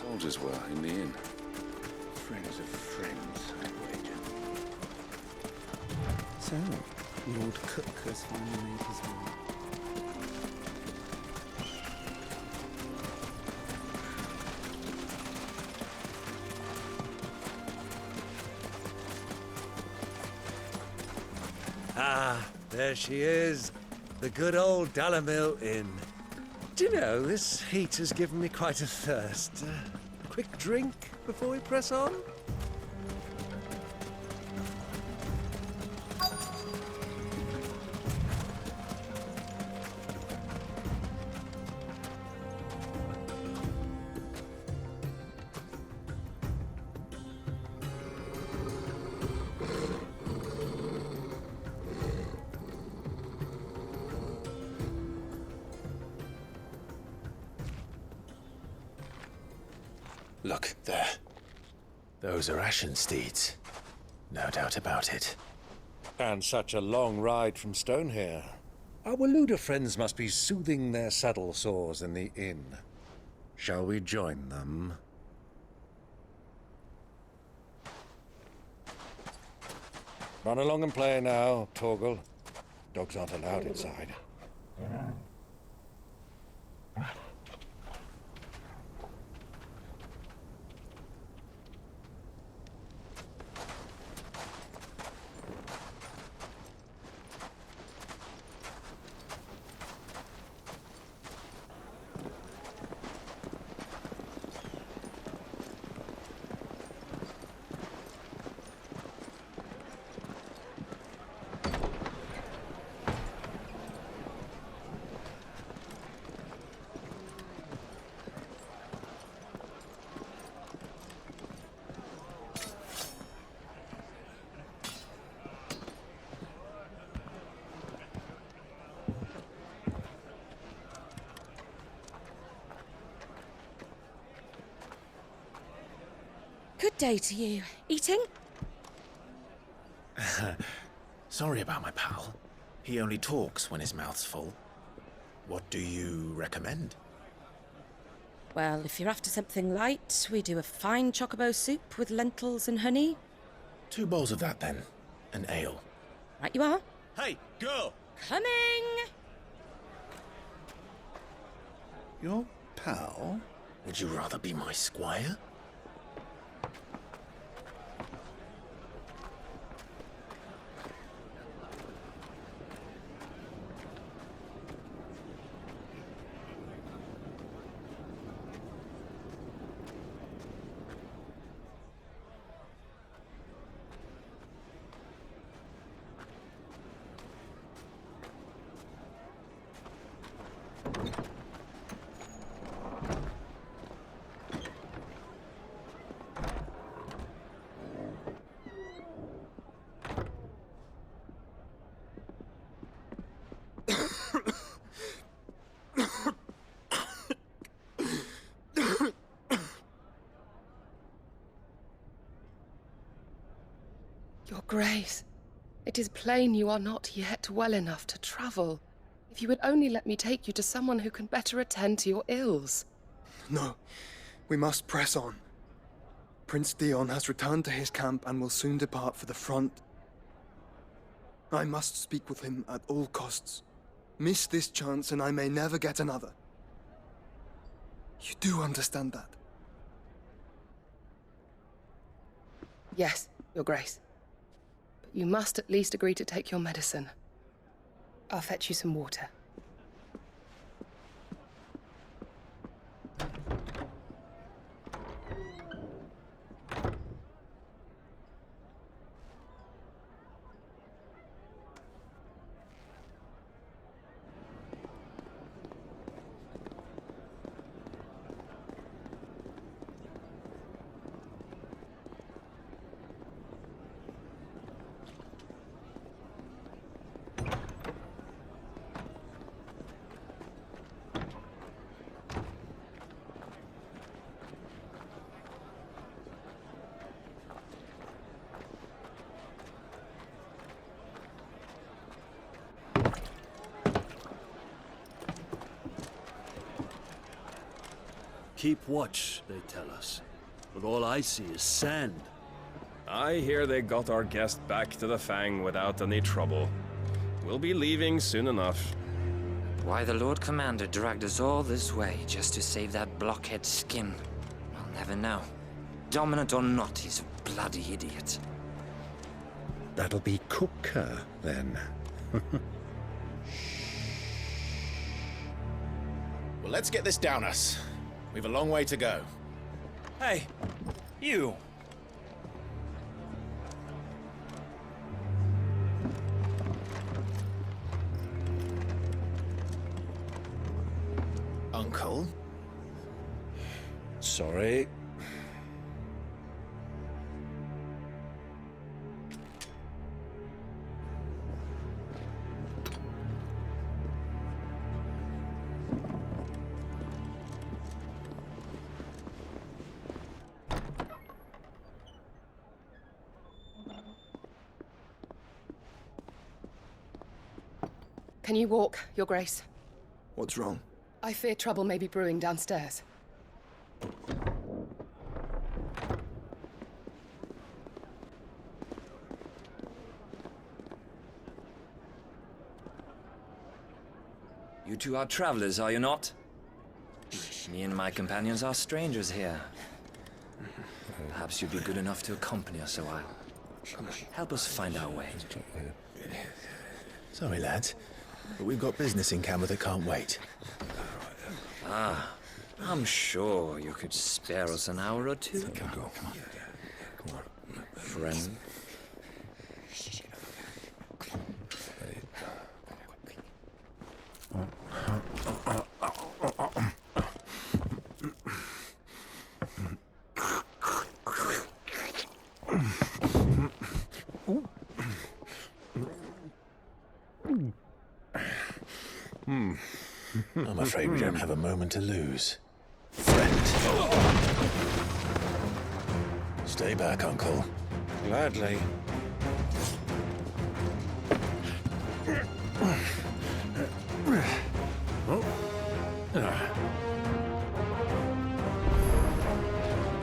soldiers were in the inn. Friends of friends, I wager. So, Lord Cook has finally made his move. Ah, there she is. The good old Dalamil Inn. Do you know, this heat has given me quite a thirst. A quick drink before we press on? Look, there. Those are ashen steeds. No doubt about it. And such a long ride from Stone here. Our Waluda friends must be soothing their saddle sores in the inn. Shall we join them? Run along and play now, Torgal. Dogs aren't allowed inside. Good day to you. Eating? Sorry about my pal. He only talks when his mouth's full. What do you recommend? Well, if you're after something light, we do a fine chocobo soup with lentils and honey. 2 bowls of that, then. An ale. Right you are. Hey, girl! Coming! Your pal? Would you rather be my squire? Your Grace, it is plain you are not yet well enough to travel. If you would only let me take you to someone who can better attend to your ills. No, we must press on. Prince Dion has returned to his camp and will soon depart for the front. I must speak with him at all costs. Miss this chance and I may never get another. You do understand that? Yes, Your Grace. But you must at least agree to take your medicine. I'll fetch you some water. Keep watch, they tell us. But all I see is sand. I hear they got our guest back to the Fang without any trouble. We'll be leaving soon enough. Why the Lord Commander dragged us all this way just to save that blockhead skin, I'll never know. Dominant or not, he's a bloody idiot. That'll be Cooker, then. Well, let's get this down us. We've a long way to go. Hey, you. Uncle? Sorry. Can you walk, Your Grace? What's wrong? I fear trouble may be brewing downstairs. You two are travelers, are you not? Me and my companions are strangers here. Perhaps you'd be good enough to accompany us a while. Help us find our way. Sorry, lads, but we've got business in camera that can't wait. Ah, I'm sure you could spare us an hour or two. Come on. Friend. I'm afraid we don't have a moment to lose. Friend. Stay back, Uncle. Gladly.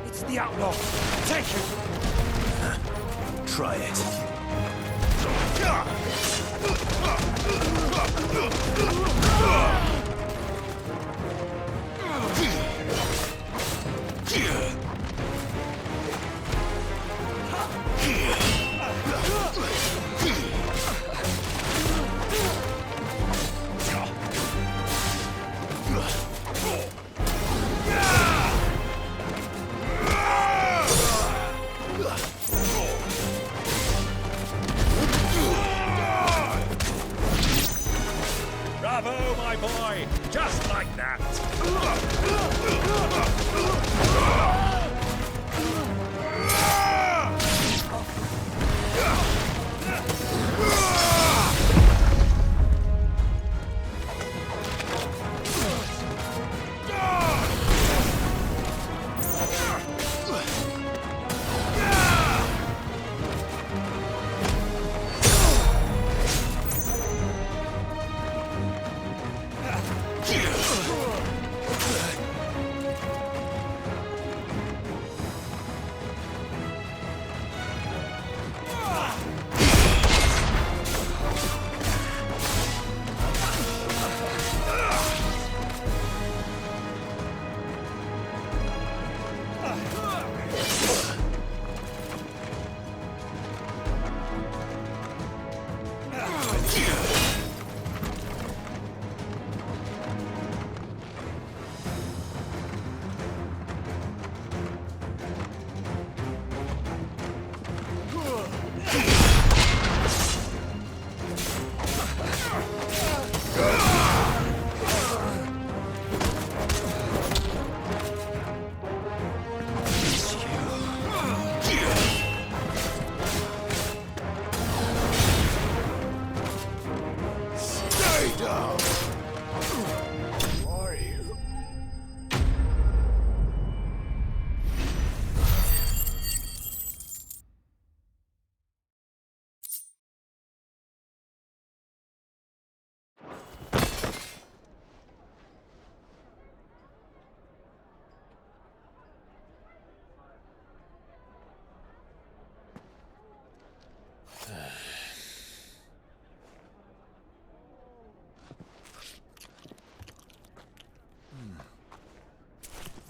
It's the outlaw. Take him. Try it. Bravo, my boy! Just like that!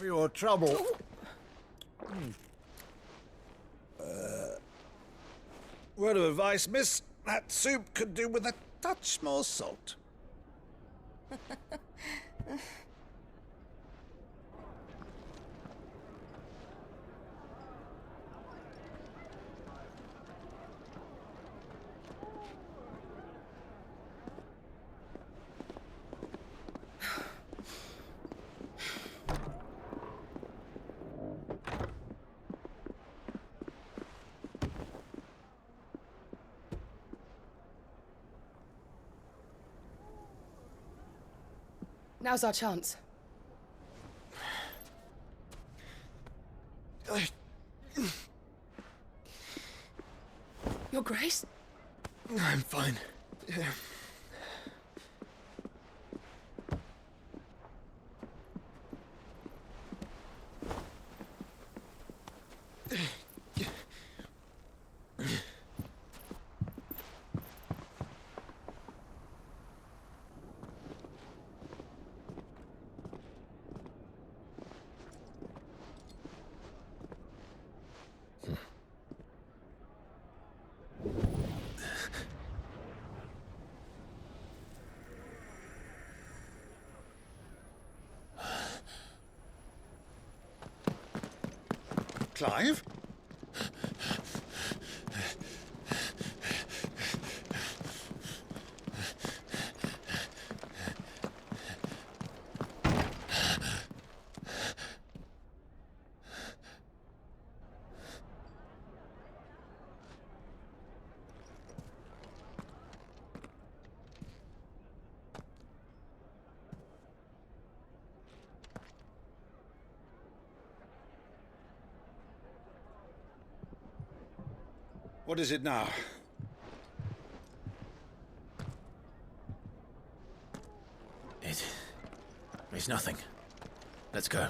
for your trouble. Word of advice, miss. That soup could do with a touch more salt. Now's our chance. Your Grace? I'm fine. Clive? What is it now? It's nothing. Let's go.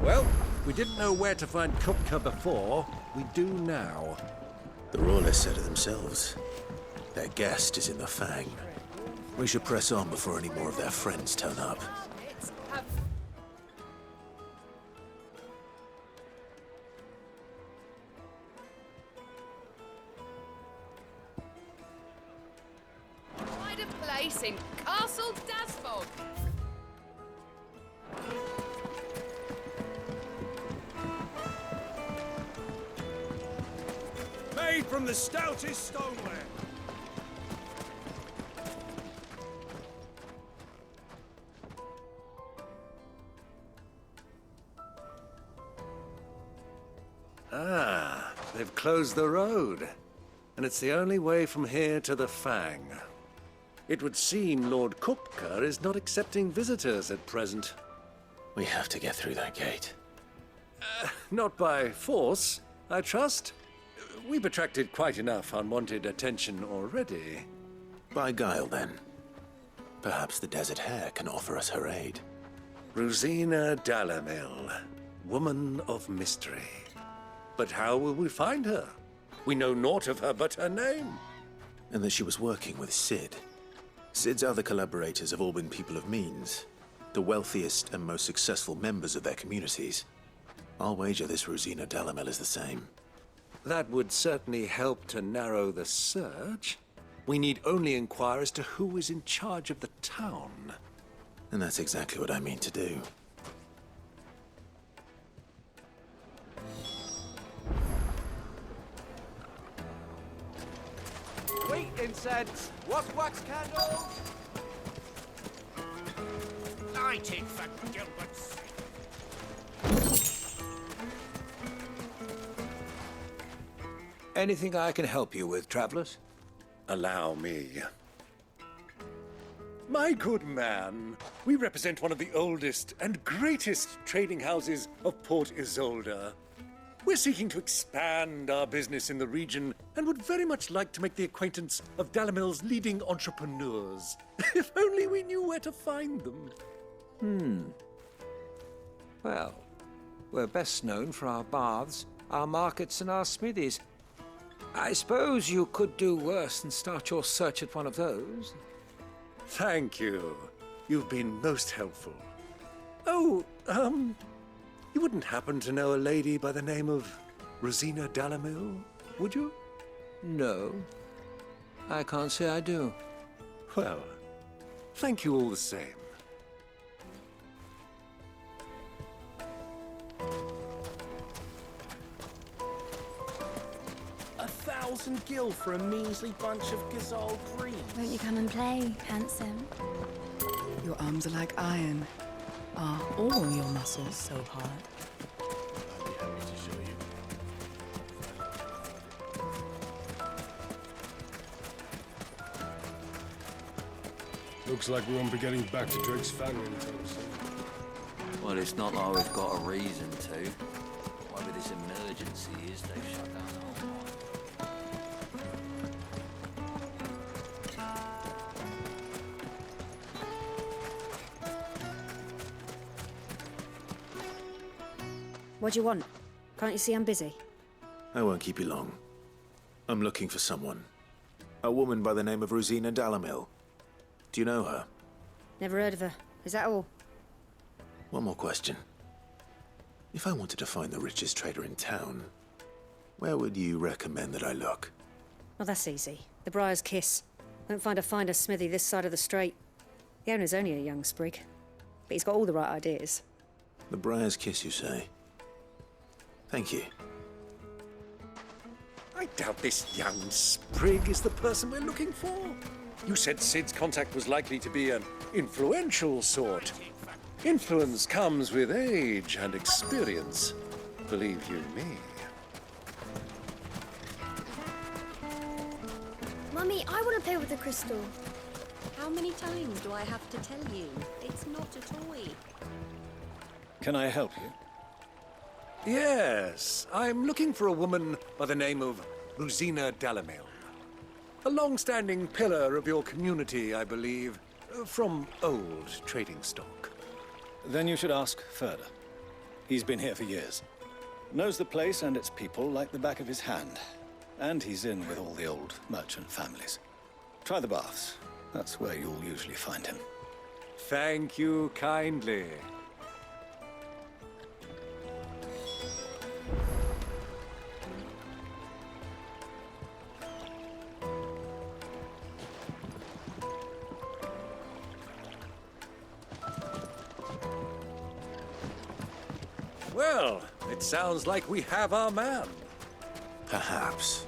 Well, we didn't know where to find Kupka before. We do now. The Royalists said it themselves. Their guest is in the Fang. We should press on before any more of their friends turn up. Pride of place in Castle Dasford. Made from the stoutest stoneware. Ah, they've closed the road. And it's the only way from here to the Fang. It would seem Lord Kupka is not accepting visitors at present. We have to get through that gate. Not by force, I trust. We've attracted quite enough unwanted attention already. By guile, then. Perhaps the Desert Hare can offer us her aid. Rosina Dalamil, woman of mystery. But how will we find her? We know naught of her but her name. And that she was working with Sid. Sid's other collaborators have all been people of means, the wealthiest and most successful members of their communities. I'll wager this Rosina Dalamil is the same. That would certainly help to narrow the search. We need only inquire as to who is in charge of the town. And that's exactly what I mean to do. Wheat incense. What's wax candles? Lighted for Gilbert's sake. Anything I can help you with, travelers? Allow me. My good man, we represent one of the oldest and greatest trading houses of Port Isolde. We're seeking to expand our business in the region and would very much like to make the acquaintance of Dalamil's leading entrepreneurs. If only we knew where to find them. Well, we're best known for our baths, our markets, and our smithies. I suppose you could do worse than start your search at one of those. Thank you. You've been most helpful. Oh, you wouldn't happen to know a lady by the name of Rosina Dalamil, would you? No, I can't say I do. Well, thank you all the same. $1,000 for a measly bunch of Gazal green. Won't you come and play, handsome? Your arms are like iron. Are all your muscles so hard? I'll be happy to show you. Looks like we won't be getting back to Drake's Fang anytime soon. Well, it's not like we've got a reason to. Whatever this emergency is, they've shut down the whole mine. What do you want? Can't you see I'm busy? I won't keep you long. I'm looking for someone. A woman by the name of Rosina Dalamil. Do you know her? Never heard of her. Is that all? One more question. If I wanted to find the richest trader in town, where would you recommend that I look? Well, that's easy. The Briar's Kiss. Won't find a finer smithy this side of the strait. The owner's only a young sprig, but he's got all the right ideas. The Briar's Kiss, you say? Thank you. I doubt this young sprig is the person we're looking for. You said Sid's contact was likely to be an influential sort. Influence comes with age and experience, believe you me. Mummy, I want to play with the crystal. How many times do I have to tell you? It's not a toy. Can I help you? Yes, I'm looking for a woman by the name of Rosina Dalamil. A long-standing pillar of your community, I believe, from old trading stock. Then you should ask further. He's been here for years. Knows the place and its people like the back of his hand. And he's in with all the old merchant families. Try the baths. That's where you'll usually find him. Thank you kindly. Well, it sounds like we have our man. Perhaps.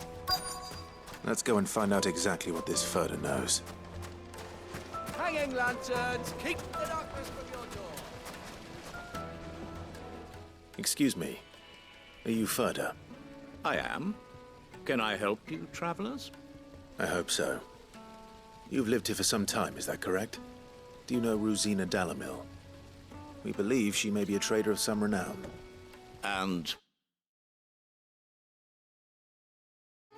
Let's go and find out exactly what this Furder knows. Hanging lanterns, keep the darkness from your door. Excuse me. Are you Furder? I am. Can I help you, travelers? I hope so. You've lived here for some time, is that correct? Do you know Rosina Dalamil? We believe she may be a trader of some renown. And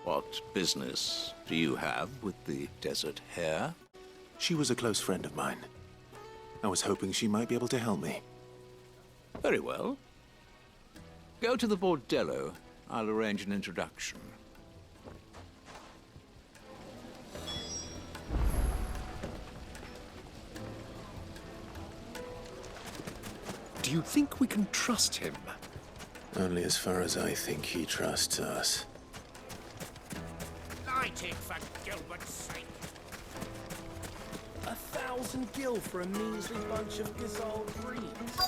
what business do you have with the desert hare? She was a close friend of mine. I was hoping she might be able to help me. Very well. Go to the bordello. I'll arrange an introduction. Do you think we can trust him? Only as far as I think he trusts us. Light it for Gilbert's sake. $1,000 for a measly bunch of Gazal greens.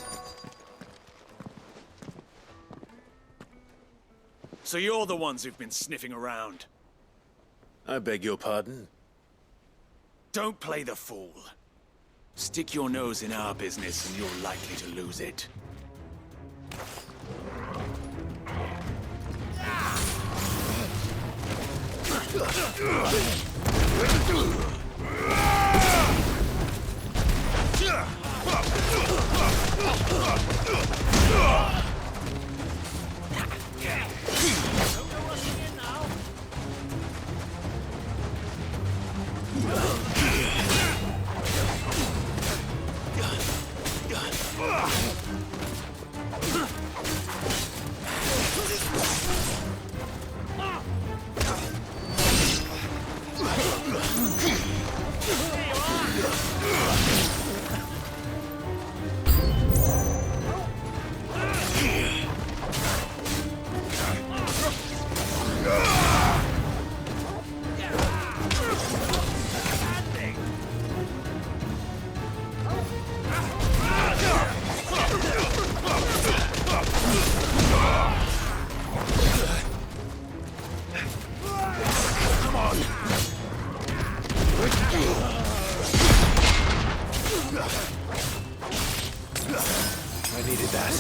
So you're the ones who've been sniffing around. I beg your pardon? Don't play the fool. Stick your nose in our business and you're likely to lose it. I needed that.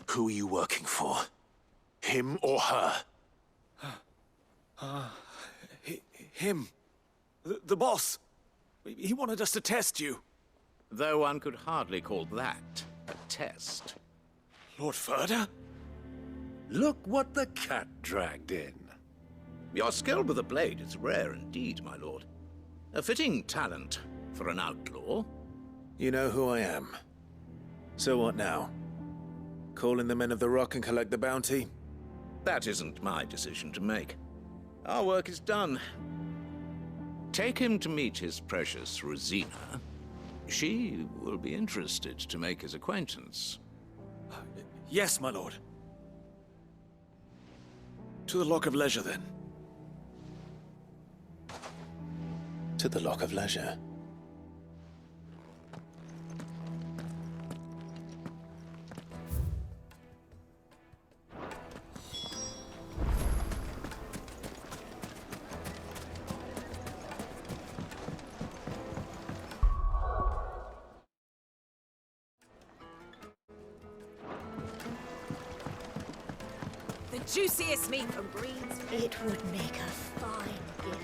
Who are you working for? Him or her? Him. The boss. He wanted us to test you. Though one could hardly call that a test. Lord Ferda? Look what the cat dragged in. Your skill with the blade is rare indeed, my lord. A fitting talent for an outlaw. You know who I am. So what now? Call in the men of the Rock and collect the bounty? That isn't my decision to make. Our work is done. Take him to meet his precious Rosina. She will be interested to make his acquaintance. Yes, my lord. To the Lock of Leisure, then. To the Lock of Leisure. The juiciest meat from Green's. It would make a fine gift.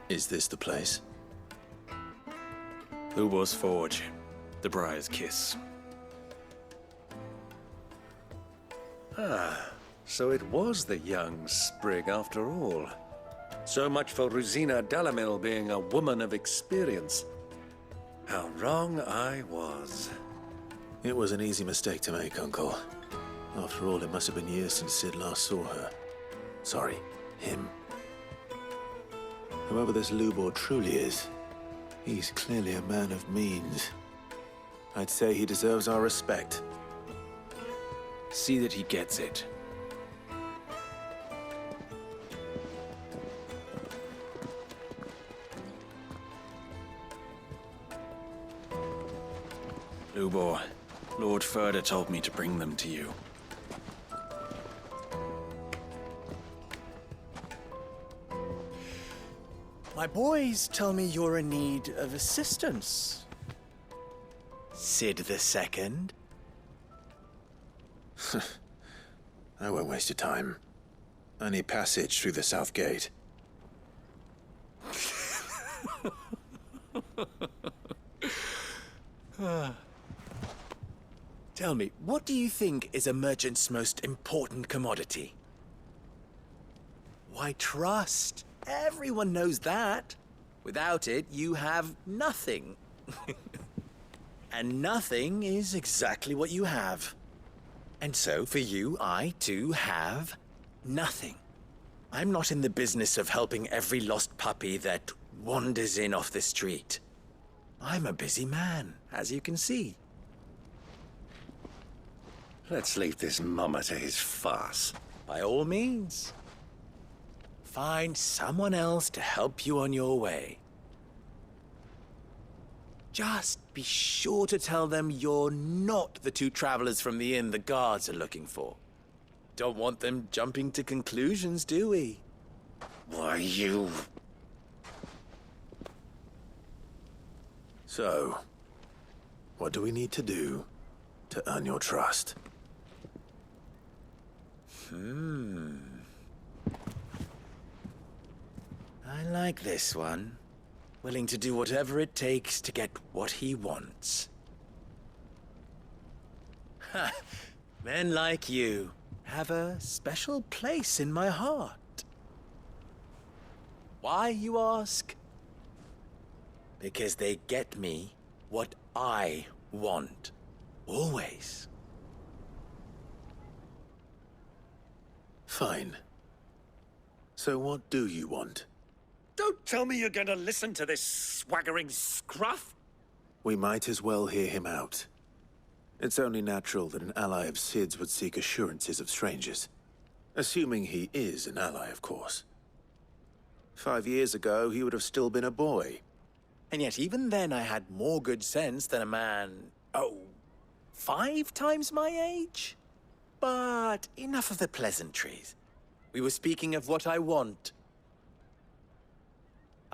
Is this the place? Lubor's Forge. The Briar's Kiss. Ah, so it was the young sprig after all. So much for Rosina Dalamil being a woman of experience. How wrong I was. It was an easy mistake to make, Uncle. After all, it must have been years since Sid last saw her. Sorry, him. Whoever this Lubor truly is, he's clearly a man of means. I'd say he deserves our respect. See that he gets it. Lubor, Lord Ferda told me to bring them to you. My boys tell me you're in need of assistance. Sid the Second? I won't waste your time. I need passage through the south gate. Tell me, what do you think is a merchant's most important commodity? Why, trust. Everyone knows that. Without it, you have nothing. And nothing is exactly what you have. And so, for you, I, too, have nothing. I'm not in the business of helping every lost puppy that wanders in off the street. I'm a busy man, as you can see. Let's leave this mummer to his farce. By all means. Find someone else to help you on your way. Just be sure to tell them you're not the two travelers from the inn the guards are looking for. Don't want them jumping to conclusions, do we? Why, you... So, what do we need to do to earn your trust? I like this one. Willing to do whatever it takes to get what he wants. Ha! Men like you have a special place in my heart. Why, you ask? Because they get me what I want. Always. Fine. So what do you want? Don't tell me you're going to listen to this swaggering scruff! We might as well hear him out. It's only natural that an ally of Sid's would seek assurances of strangers. Assuming he is an ally, of course. 5 years ago, he would have still been a boy. And yet even then I had more good sense than a man, 5 times my age? But enough of the pleasantries. We were speaking of what I want.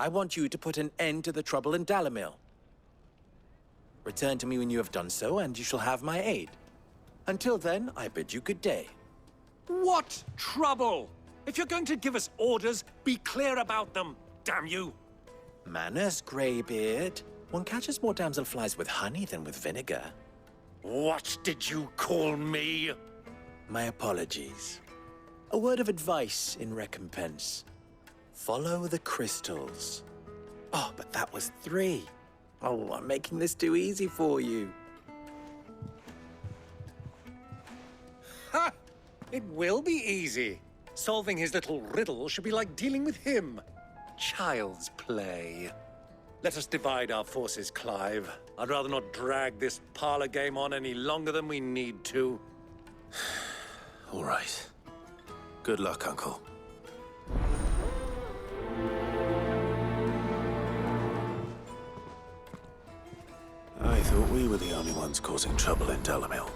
I want you to put an end to the trouble in Dalamil. Return to me when you have done so, and you shall have my aid. Until then, I bid you good day. What trouble? If you're going to give us orders, be clear about them, damn you! Manners, Greybeard. One catches more damselflies with honey than with vinegar. What did you call me? My apologies. A word of advice in recompense. Follow the crystals. Oh, but that was 3. Oh, I'm making this too easy for you. Ha! It will be easy. Solving his little riddle should be like dealing with him. Child's play. Let us divide our forces, Clive. I'd rather not drag this parlor game on any longer than we need to. All right. Good luck, Uncle. I thought we were the only ones causing trouble in Dalamil.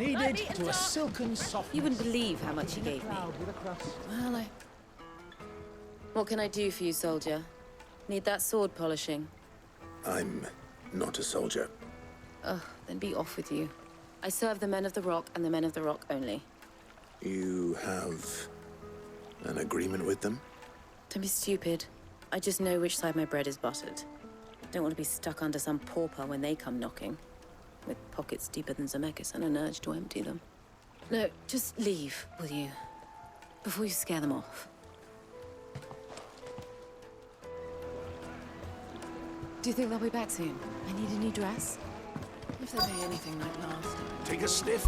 Kneaded to a silken softness. You wouldn't believe how much he gave me. Well, What can I do for you, soldier? Need that sword polishing? I'm not a soldier. Ugh, then be off with you. I serve the men of the Rock and the men of the Rock only. You have an agreement with them? Don't be stupid. I just know which side my bread is buttered. Don't want to be stuck under some pauper when they come knocking. With pockets deeper than Zemeckis and an urge to empty them. No, just leave, will you? Before you scare them off. Do you think they'll be back soon? I need a new dress. If they pay anything like last. Take a sniff.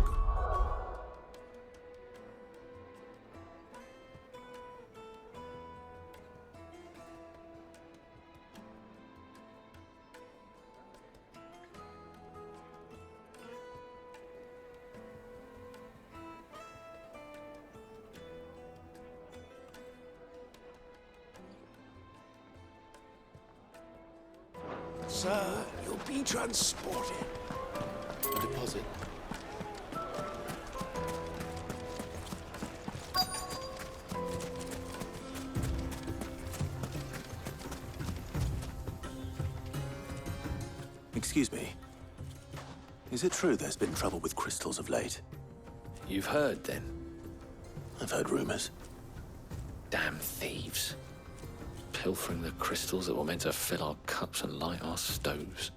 Sir, you'll be transported. A deposit. Excuse me. Is it true there's been trouble with crystals of late? You've heard, then? I've heard rumors. Damn thieves. Pilfering the crystals that were meant to fill our cups and light our stoves.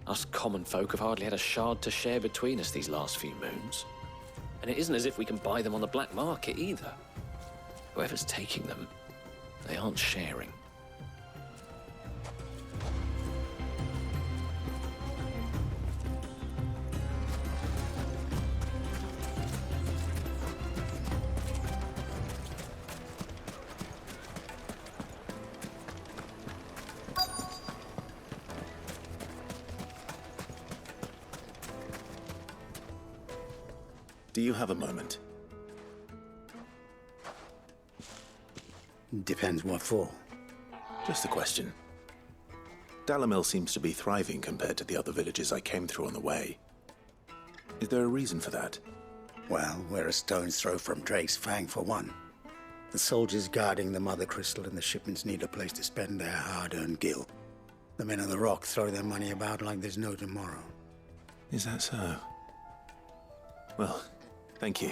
Us common folk have hardly had a shard to share between us these last few moons. And it isn't as if we can buy them on the black market either. Whoever's taking them, they aren't sharing. Do you have a moment? Depends what for. Just a question. Dalamil seems to be thriving compared to the other villages I came through on the way. Is there a reason for that? Well, we're a stone's throw from Drake's Fang, for one. The soldiers guarding the Mother Crystal and the shipments need a place to spend their hard-earned gil. The men of the Rock throw their money about like there's no tomorrow. Is that so? Well, thank you.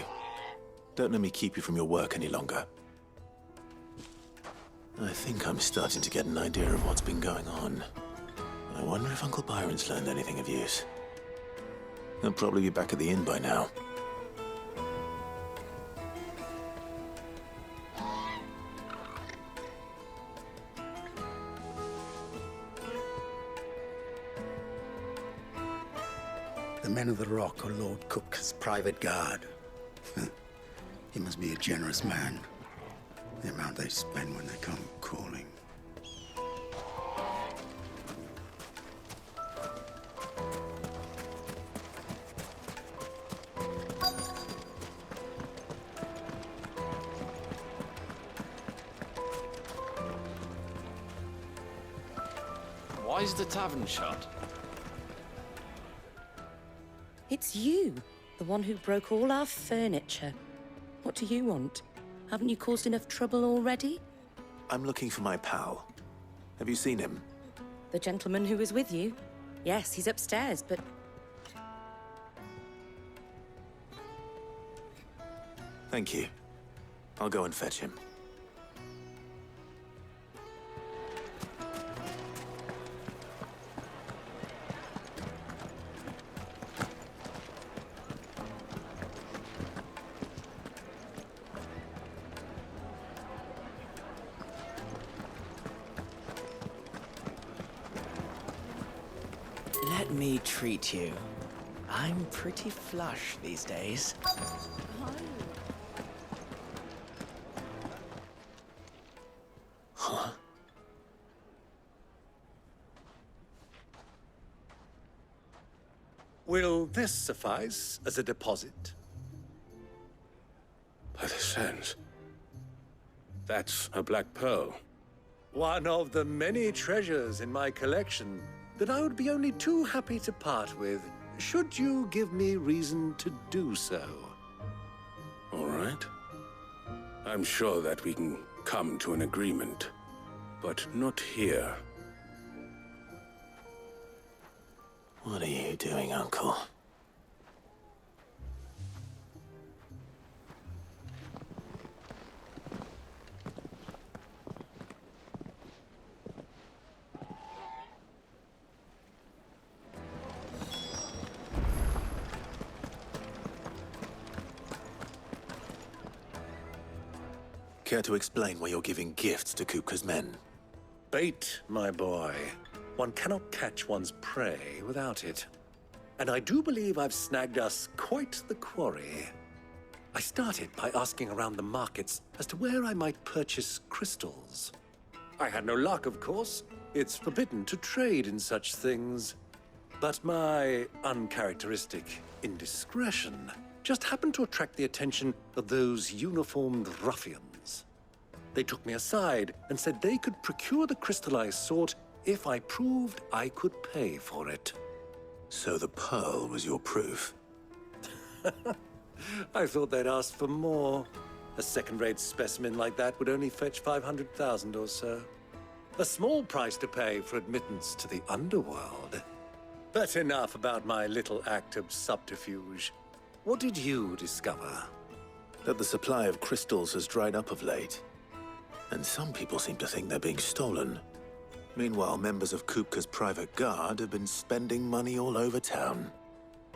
Don't let me keep you from your work any longer. I think I'm starting to get an idea of what's been going on. I wonder if Uncle Byron's learned anything of use. He'll probably be back at the inn by now. The men of the Rock are Lord Cook's private guard. He must be a generous man. The amount they spend when they come calling. Why is the tavern shut? It's you, the one who broke all our furniture. What do you want? Haven't you caused enough trouble already? I'm looking for my pal. Have you seen him? The gentleman who was with you? Yes, he's upstairs, but... Thank you. I'll go and fetch him. Let me treat you. I'm pretty flush these days. Huh? Will this suffice as a deposit? By the sands. That's a black pearl. One of the many treasures in my collection that I would be only too happy to part with, should you give me reason to do so. All right. I'm sure that we can come to an agreement, but not here. What are you doing, Uncle? Care to explain why you're giving gifts to Kupka's men? Bait, my boy. One cannot catch one's prey without it. And I do believe I've snagged us quite the quarry. I started by asking around the markets as to where I might purchase crystals. I had no luck, of course. It's forbidden to trade in such things. But my uncharacteristic indiscretion just happened to attract the attention of those uniformed ruffians. They took me aside and said they could procure the crystal I sought if I proved I could pay for it. So the pearl was your proof? I thought they'd ask for more. A second-rate specimen like that would only fetch 500,000 or so. A small price to pay for admittance to the underworld. But enough about my little act of subterfuge. What did you discover? That the supply of crystals has dried up of late. And some people seem to think they're being stolen. Meanwhile, members of Kupka's private guard have been spending money all over town.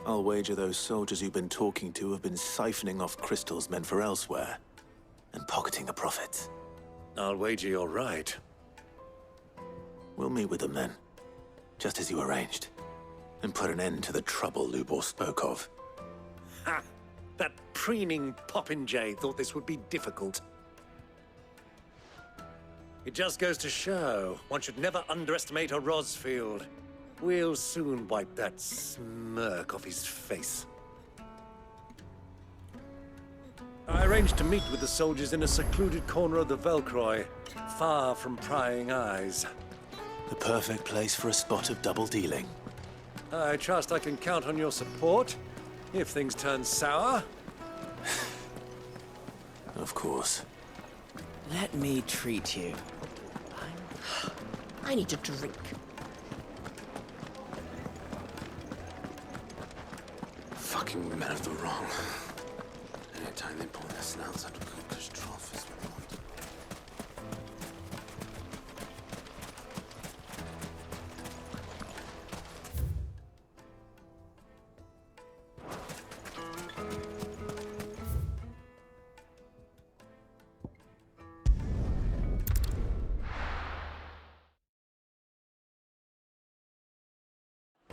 I'll wager those soldiers you've been talking to have been siphoning off crystals meant for elsewhere, and pocketing the profits. I'll wager you're right. We'll meet with them then, just as you arranged, and put an end to the trouble Lubor spoke of. Ha! That preening popinjay thought this would be difficult. It just goes to show, one should never underestimate a Rosfield. We'll soon wipe that smirk off his face. I arranged to meet with the soldiers in a secluded corner of the Velcroy, far from prying eyes. The perfect place for a spot of double dealing. I trust I can count on your support, if things turn sour. Of course. Let me treat you. I need a drink. Fucking men of the wrong. Anytime they pull their snouts out of Kupka's trough is what they want to do.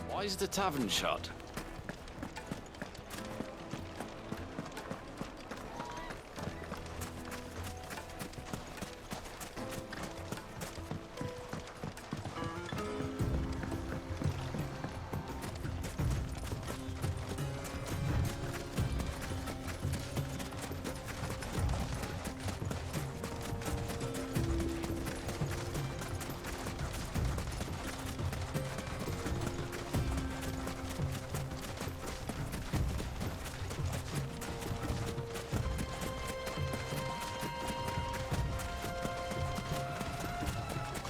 Why is the tavern shut?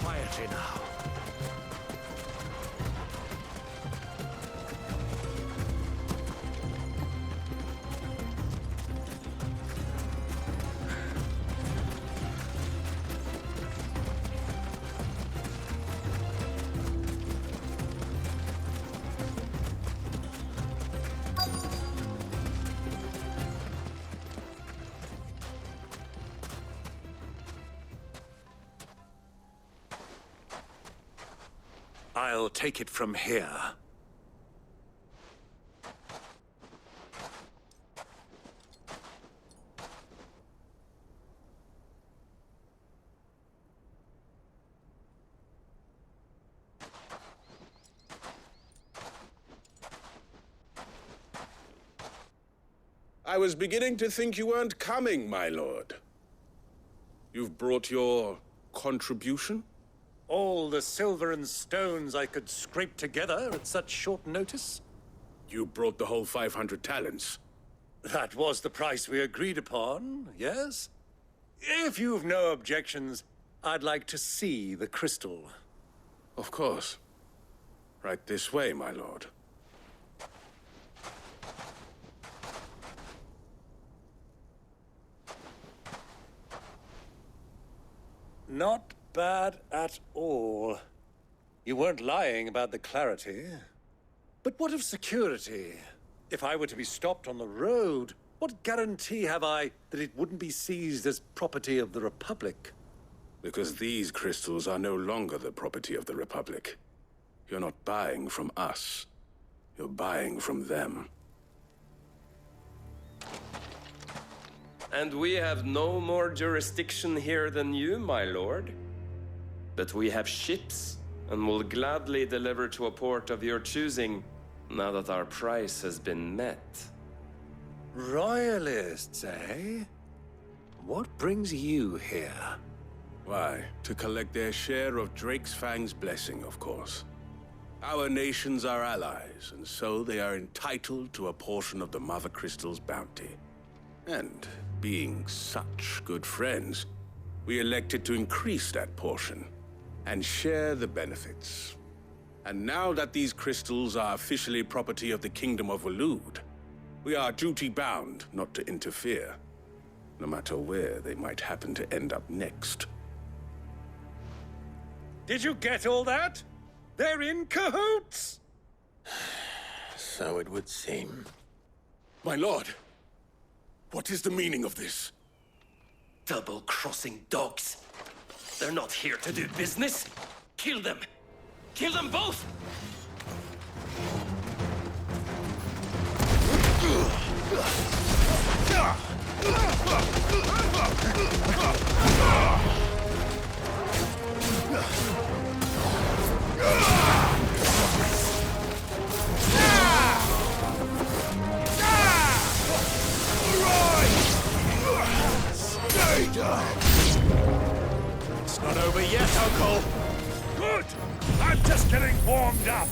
Quietly now. I'll take it from here. I was beginning to think you weren't coming, my lord. You've brought your contribution? All the silver and stones I could scrape together at such short notice? You brought the whole 500 talents. That was the price we agreed upon, yes? If you've no objections, I'd like to see the crystal. Of course. Right this way, my lord. Not bad at all. You weren't lying about the clarity. But what of security? If I were to be stopped on the road, what guarantee have I that it wouldn't be seized as property of the Republic? Because these crystals are no longer the property of the Republic. You're not buying from us. You're buying from them. And we have no more jurisdiction here than you, my lord. But we have ships, and will gladly deliver to a port of your choosing, now that our price has been met. Royalists, eh? What brings you here? Why, to collect their share of Drake's Fang's blessing, of course. Our nations are allies, and so they are entitled to a portion of the Mother Crystal's bounty. And, being such good friends, we elected to increase that portion and share the benefits. And now that these crystals are officially property of the Kingdom of Waloed, we are duty-bound not to interfere, no matter where they might happen to end up next. Did you get all that? They're in cahoots! So it would seem. My lord, what is the meaning of this? Double-crossing dogs. They're not here to do business. Kill them! Kill them both! Stay down! It's not over yet, Uncle! Good! I'm just getting warmed up!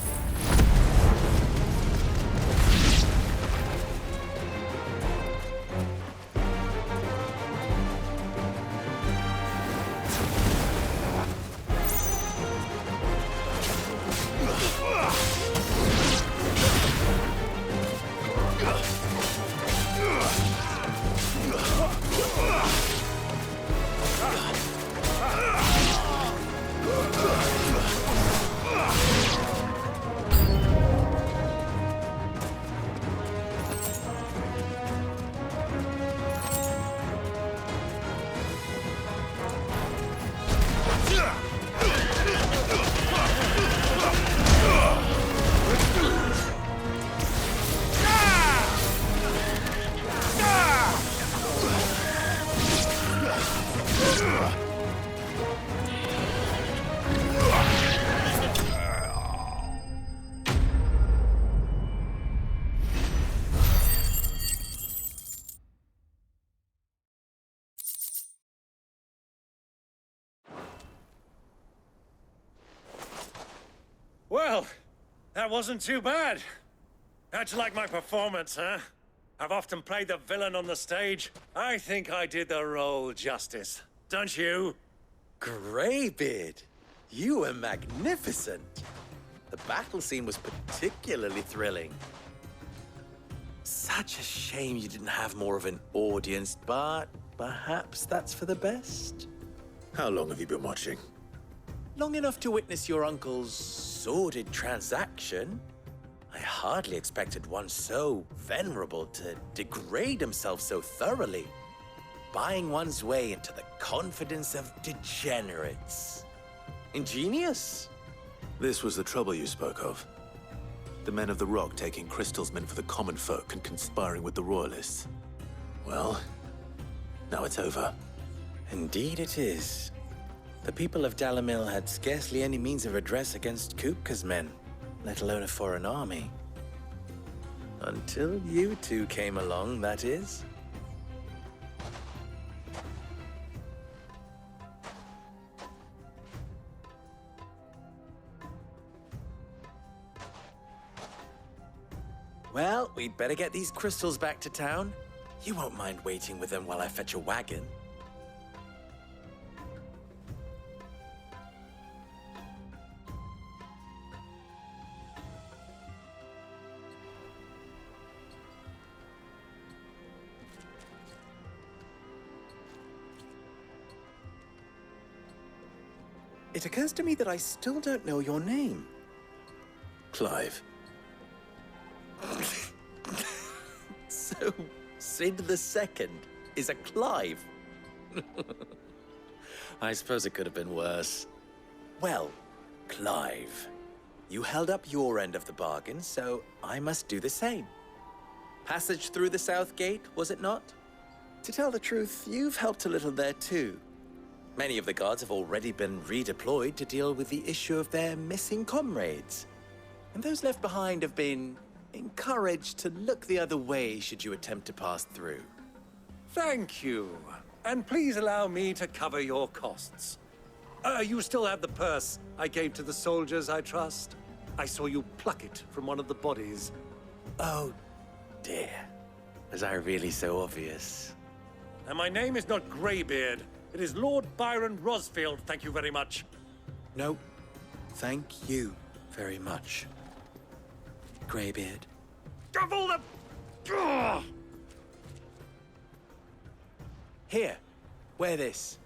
Well, that wasn't too bad. How'd you like my performance, huh? I've often played the villain on the stage. I think I did the role justice. Don't you? Greybeard, you were magnificent. The battle scene was particularly thrilling. Such a shame you didn't have more of an audience, but perhaps that's for the best. How long have you been watching? Long enough to witness your uncle's sordid transaction. I hardly expected one so venerable to degrade himself so thoroughly, buying one's way into the confidence of degenerates. Ingenious. This was the trouble you spoke of. The men of the Rock taking crystals meant for the common folk and conspiring with the Royalists. Well, now it's over. Indeed it is. The people of Dalamil had scarcely any means of redress against Kupka's men, let alone a foreign army. Until you two came along, that is. Well, we'd better get these crystals back to town. You won't mind waiting with them while I fetch a wagon. It occurs to me that I still don't know your name. Clive. So, Sid the Second is a Clive. I suppose it could have been worse. Well, Clive, you held up your end of the bargain, so I must do the same. Passage through the South Gate, was it not? To tell the truth, you've helped a little there too. Many of the guards have already been redeployed to deal with the issue of their missing comrades. And those left behind have been encouraged to look the other way should you attempt to pass through. Thank you. And please allow me to cover your costs. You still have the purse I gave to the soldiers, I trust? I saw you pluck it from one of the bodies. Oh, dear. Was I really so obvious? And my name is not Greybeard. It is Lord Byron Rosfield, thank you very much. No, thank you very much, Greybeard. Of all the... Ugh! Here, wear this.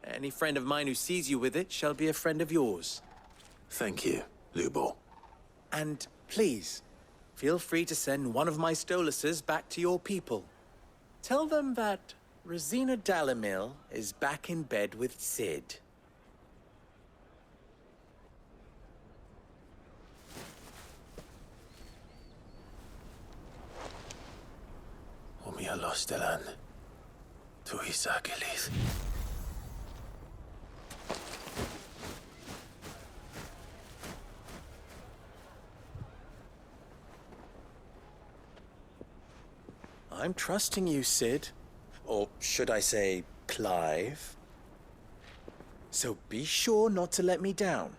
Any friend of mine who sees you with it shall be a friend of yours. Thank you, Lubor. And please, feel free to send one of my Stoluses back to your people. Tell them that Rosina Dalamil is back in bed with Sid. Omia lostelan. Tu isakelis. I'm trusting you, Sid. Or should I say, Clive? So be sure not to let me down.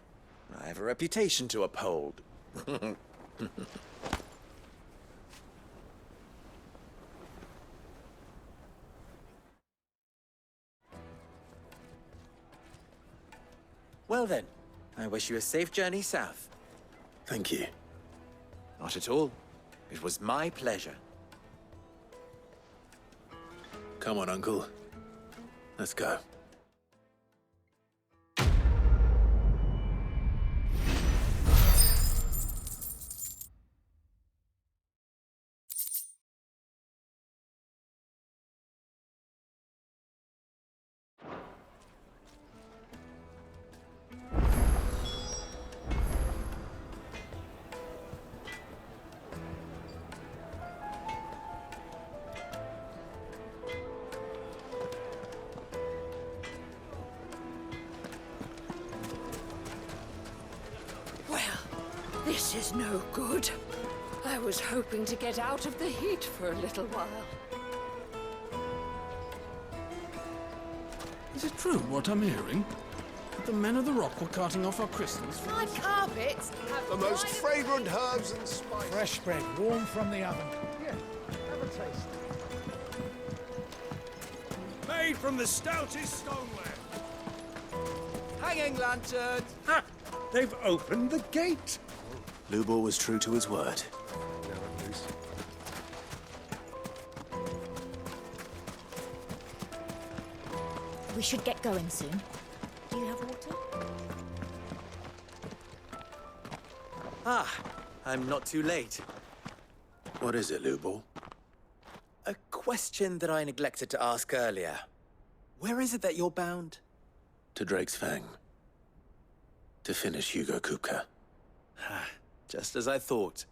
I have a reputation to uphold. Well then, I wish you a safe journey south. Thank you. Not at all. It was my pleasure. Come on, Uncle. Let's go. This is no good. I was hoping to get out of the heat for a little while. Is it true what I'm hearing? That the men of the rock were carting off our crystals? My carpets have The most fragrant herbs and spices. Fresh bread, warm from the oven. Yeah, have a taste. Made from the stoutest stoneware. Hanging lanterns! Ha! They've opened the gate! Lubor was true to his word. We should get going soon. Do you have water? Ah, I'm not too late. What is it, Lubor? A question that I neglected to ask earlier. Where is it that you're bound? To Drake's Fang. To finish Hugo Kupka. Just as I thought.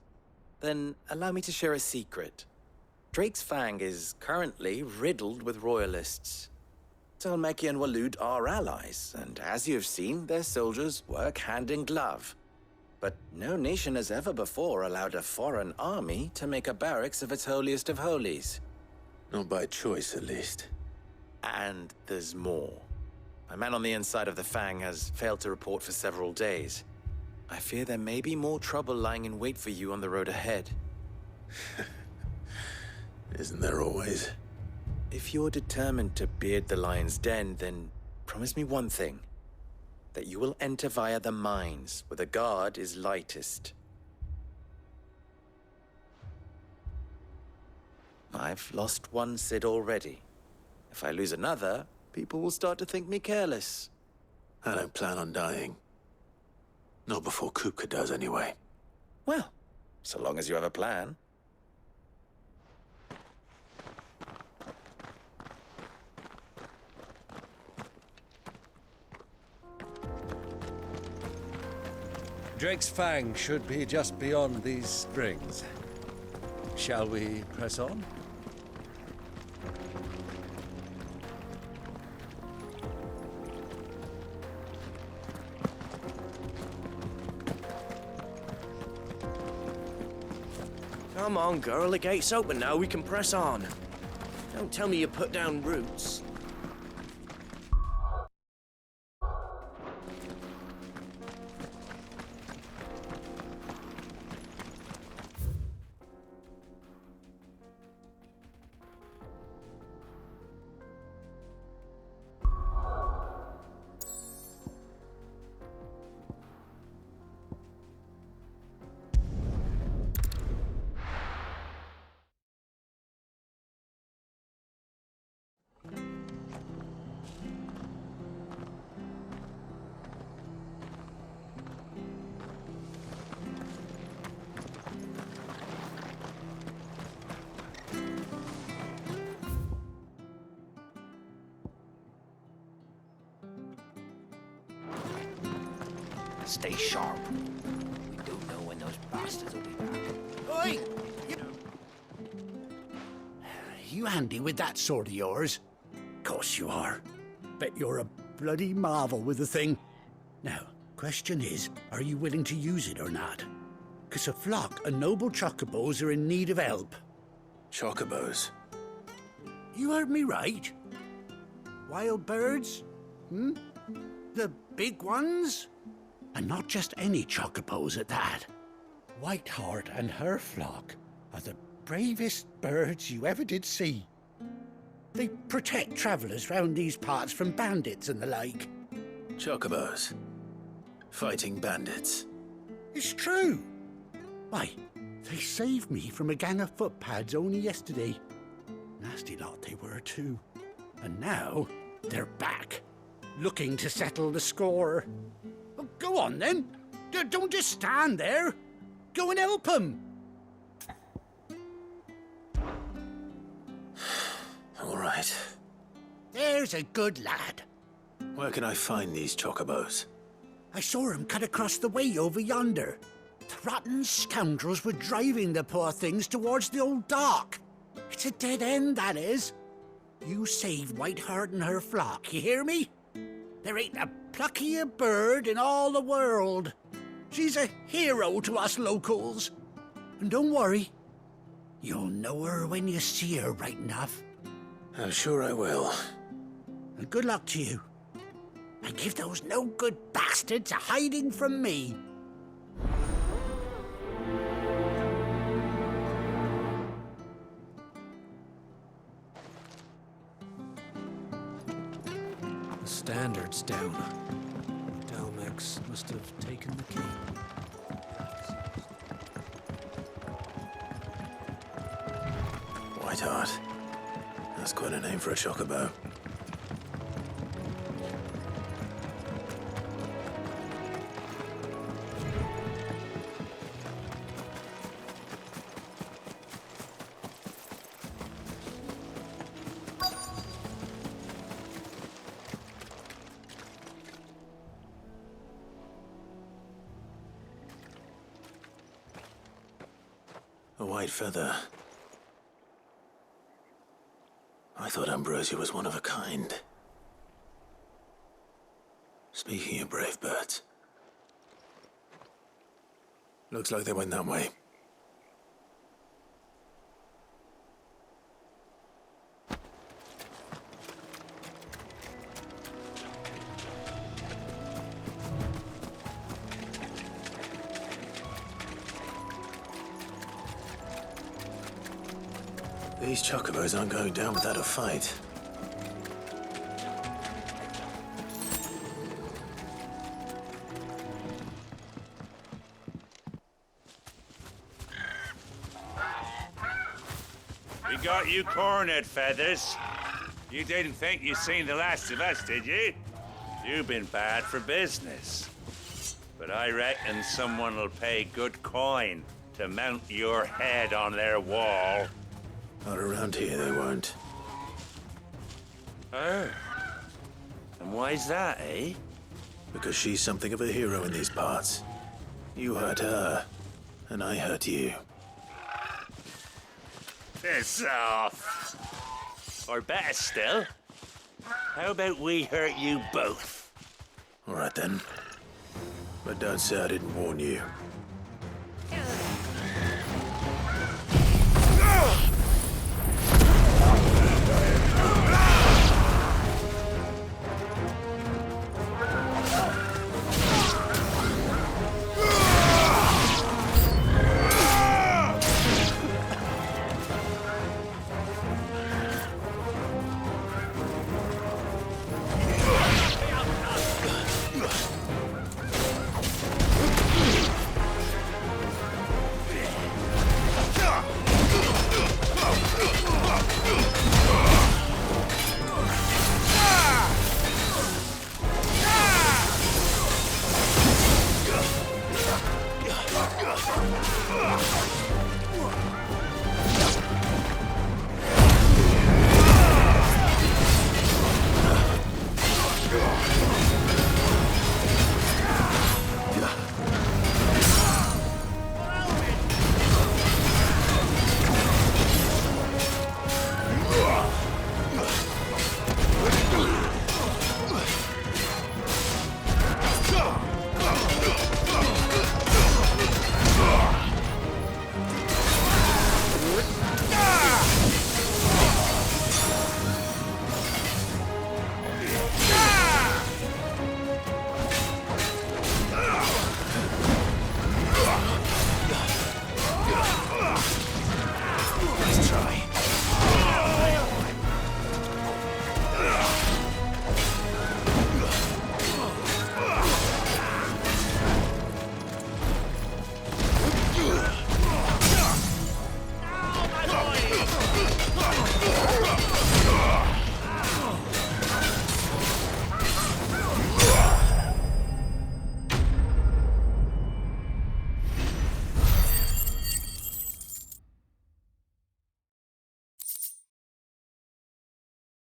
Then allow me to share a secret. Drake's Fang is currently riddled with royalists. Talmeki and Walud are allies, and as you've seen, their soldiers work hand in glove. But no nation has ever before allowed a foreign army to make a barracks of its holiest of holies. Not by choice, at least. And there's more. My man on the inside of the Fang has failed to report for several days. I fear there may be more trouble lying in wait for you on the road ahead. Isn't there always? If you're determined to beard the lion's den, then promise me one thing. That you will enter via the mines, where the guard is lightest. I've lost one Cid already. If I lose another, people will start to think me careless. I don't plan on dying. Not before Kupka does, anyway. Well, so long as you have a plan. Drake's Fang should be just beyond these springs. Shall we press on? Come on, girl, the gate's open now, we can press on. Don't tell me you put down roots. Stay sharp. We don't know when those bastards will be back. Oi! You handy with that sword of yours? Course you are. Bet you're a bloody marvel with the thing. Now, question is, are you willing to use it or not? 'Cause a flock of noble chocobos are in need of help. Chocobos? You heard me right. Wild birds? Hmm? The big ones? And not just any chocobos at that. Whiteheart and her flock are the bravest birds you ever did see. They protect travellers round these parts from bandits and the like. Chocobos? Fighting bandits? It's true. Why, they saved me from a gang of footpads only yesterday. Nasty lot they were too. And now they're back, looking to settle the score. Oh, go on then. Don't just stand there. Go and help them. All right. There's a good lad. Where can I find these chocobos? I saw him cut across the way over yonder. The rotten scoundrels were driving the poor things towards the old dock. It's a dead end, that is. You save Whiteheart and her flock, you hear me? There ain't a pluckier bird in all the world. She's a hero to us locals. And don't worry, you'll know her when you see her right enough. I'm sure I will. And good luck to you. And give those no-good bastards a hiding from me. The standard's down. Dalmax must have taken the key. Whiteheart. That's quite a name for a chocobo. A white feather. I thought Ambrosia was one of a kind. Speaking of brave birds. Looks like they went that way. These chocobos aren't going down without a fight. We got you cornered, Feathers. You didn't think you'd seen the last of us, did you? You've been bad for business. But I reckon someone will pay good coin to mount your head on their wall. Not around here, they won't. Oh. And why's that, eh? Because she's something of a hero in these parts. You hurt her, and I hurt you. Piss off. Or better still, how about we hurt you both? All right then. But don't say I didn't warn you.